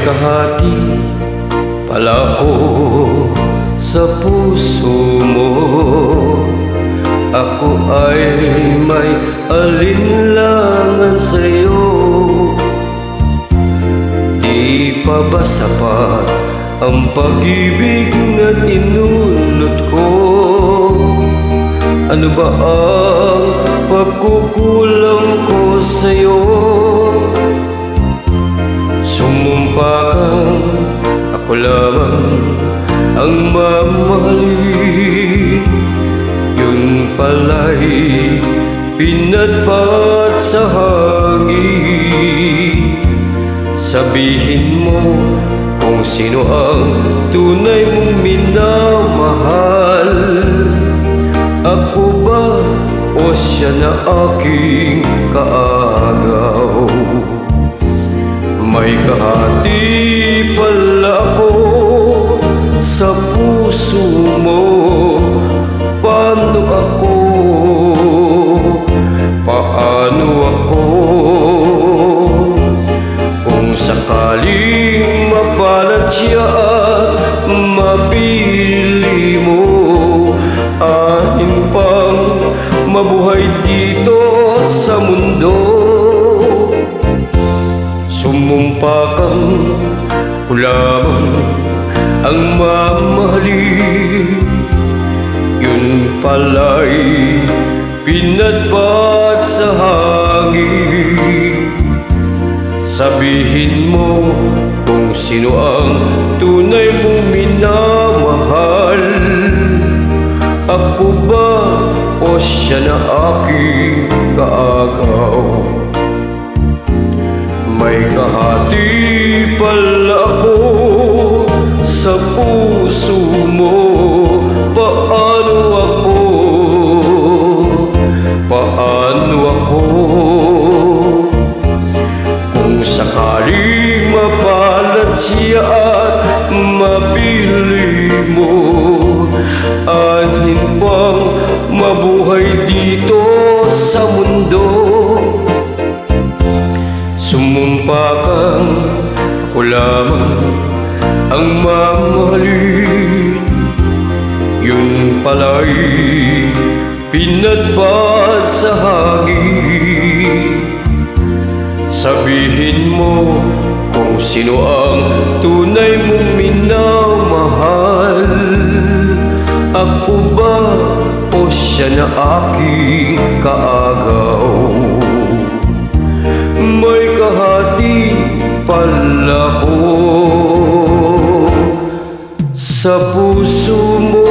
kahati pala ko sa puso mo. Ako ay may alinlangan sa'yo. Di pa ba sapat ang pag-ibig na inulot ko? Ano ba ang pagkukulang ko sa'yo? Sumumpa kang ako lamang ang mamahalin. Yun pala'y pinatpat sa hangin. Sabihin mo kung sino ang tunay mong minamahal. Ako ba o siya na aking kaagaw? May kahati pala ako sa puso mo. Paano ako? Paano ako? Kung sakaling mapalat siya at mapili mo, anin pang mabuhay dito sa mundo. Sumumpa kang ko lamang ang mamahalin. Yun pala'y pinatpat sa hangin. Sabihin mo kung sino ang tunay mong minamahal. Ako ba o siya na aking kaagaw? May kahati pala ako sa puso mo. Paano ako? Paano ako? Kung sakaling mapalat siya at mapili mo, anin pang mabuhay dito sa mundo. Sumumpa kang ako lamang ang mamahalin. Yun pala'y pinatpat sa hangin. Sabihin mo kung sino ang tunay mong minamahal. Ako ba o siya na aking kaagaw? May kahati pala ko sa puso mo.